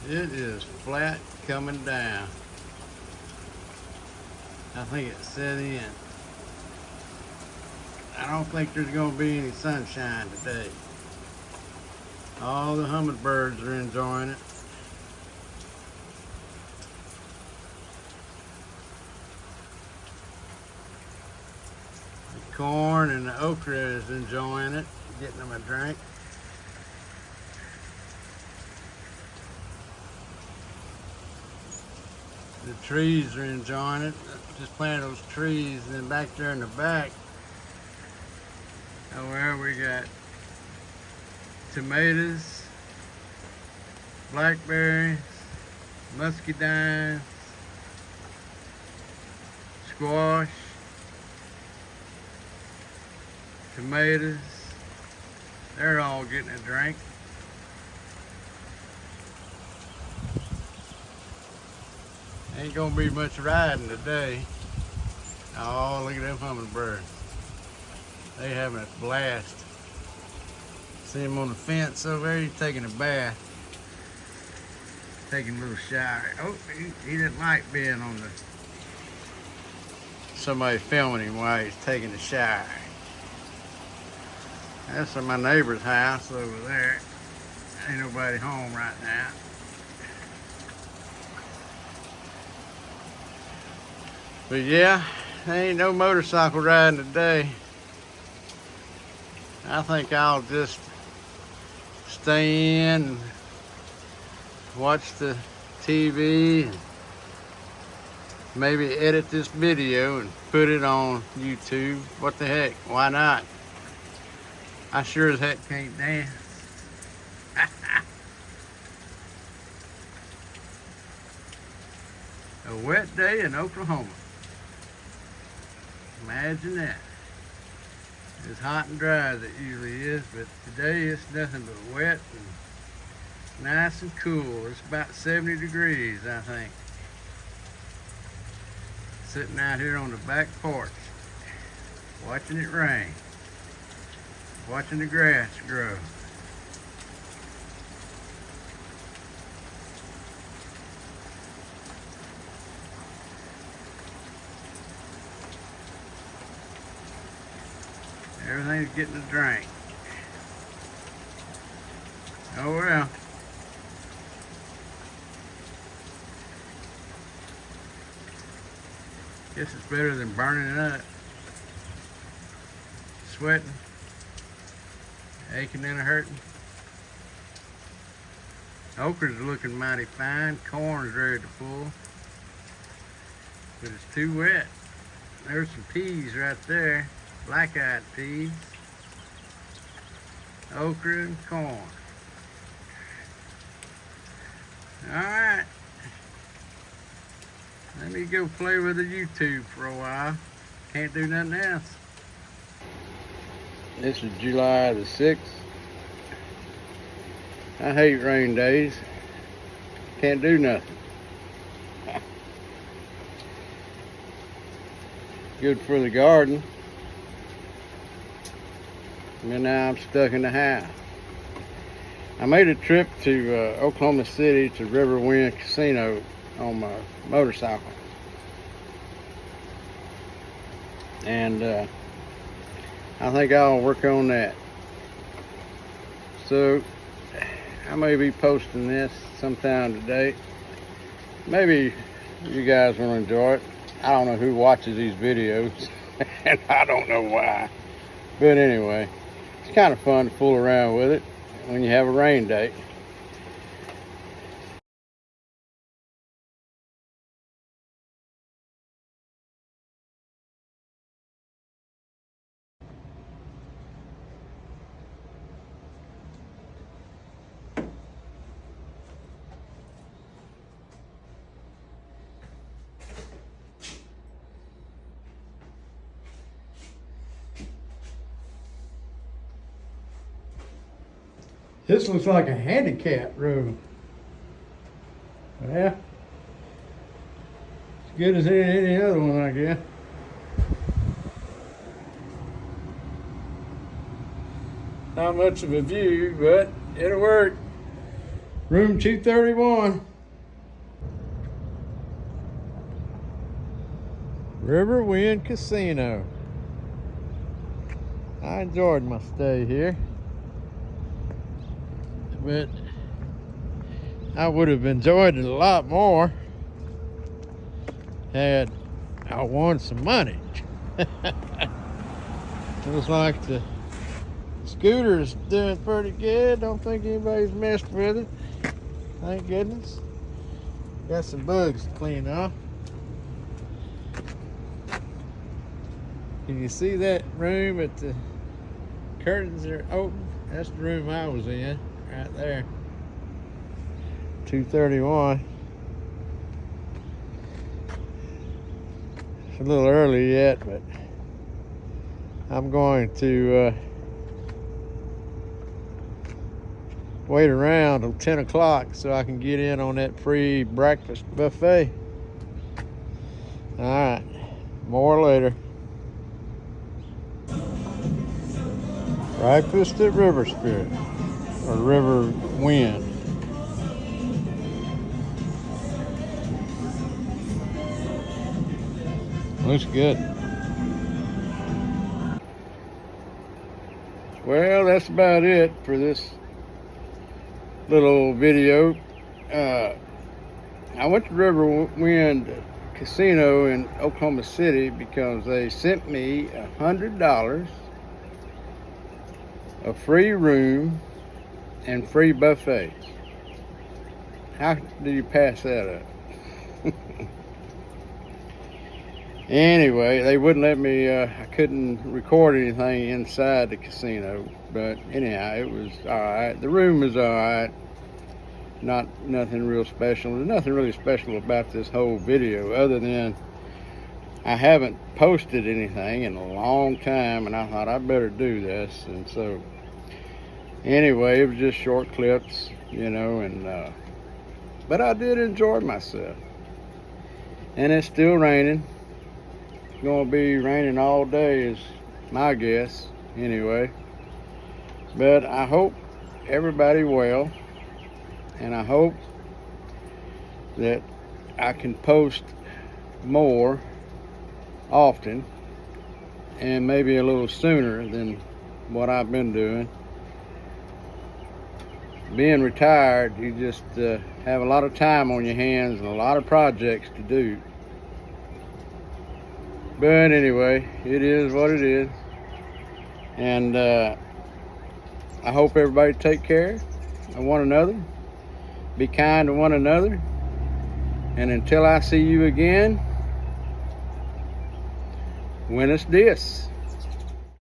It is flat coming down. I think it's set in. I don't think there's going to be any sunshine today. All the hummingbirds are enjoying it. The corn and the okra is enjoying it, getting them a drink. The trees are enjoying it. Just planted those trees, and then back there in the back, where we got tomatoes, blackberries, muscadines, squash, tomatoes. They're all getting a drink. Ain't gonna be much riding today. Oh, look at them hummingbirds. They having a blast. See him on the fence over there, he's taking a bath. Taking a little shower. Oh, he didn't like being on the... Somebody filming him while he's taking a shower. That's in my neighbor's house over there. Ain't nobody home right now. But yeah, there ain't no motorcycle riding today. I think I'll just stay in and watch the TV and maybe edit this video and put it on YouTube. What the heck, why not? I sure as heck can't dance. A wet day in Oklahoma. Imagine that. It's hot and dry as it usually is, but today it's nothing but wet and nice and cool. It's about 70 degrees, I think. Sitting out here on the back porch, watching it rain, watching the grass grow. Everything's getting a drink. Oh well. Guess it's better than burning it up. Sweating. Aching and a hurting. Okra's looking mighty fine. Corn's ready to pull. But it's too wet. There's some peas right there. Black-eyed peas, okra, and corn. All right. Let me go play with the YouTube for a while. Can't do nothing else. This is July the 6th. I hate rain days. Can't do nothing. Good for the garden. And now I'm stuck in the house. I made a trip to Oklahoma City to Riverwind Casino on my motorcycle. And I think I'll work on that. So I may be posting this sometime today. Maybe you guys will enjoy it. I don't know who watches these videos, and I don't know why. But anyway. It's kind of fun to fool around with it when you have a rain day. This looks like a handicap room. Yeah. As good as any other one, I guess. Not much of a view, but it'll work. Room 231. Riverwind Casino. I enjoyed my stay here, but I would have enjoyed it a lot more had I won some money. Looks like the scooter's doing pretty good. Don't think anybody's messed with it. Thank goodness. Got some bugs to clean off. Can you see that room at the curtains are open? That's the room I was in, right there. 231. It's a little early yet, but I'm going to wait around till 10 o'clock so I can get in on that free breakfast buffet. All right, more later. Breakfast at River Spirit, or River Wind. Looks good. Well, that's about it for this little video. I went to Riverwind Casino in Oklahoma City because they sent me $100, a free room, and free buffets. How do you pass that up? Anyway, they wouldn't let me, I couldn't record anything inside the casino, but anyhow, it was all right. The room was all right. Nothing real special. There's nothing really special about this whole video other than I haven't posted anything in a long time, and I thought I better do this. And so anyway, it was just short clips, you know, and but I did enjoy myself. And it's still raining. It's gonna be raining all day is my guess anyway. But I hope everybody well, and I hope that I can post more often and maybe a little sooner than what I've been doing. Being retired, you just have a lot of time on your hands and a lot of projects to do. But anyway, it is what it is. And I hope everybody take care of one another. Be kind to one another. And until I see you again, buenos dias.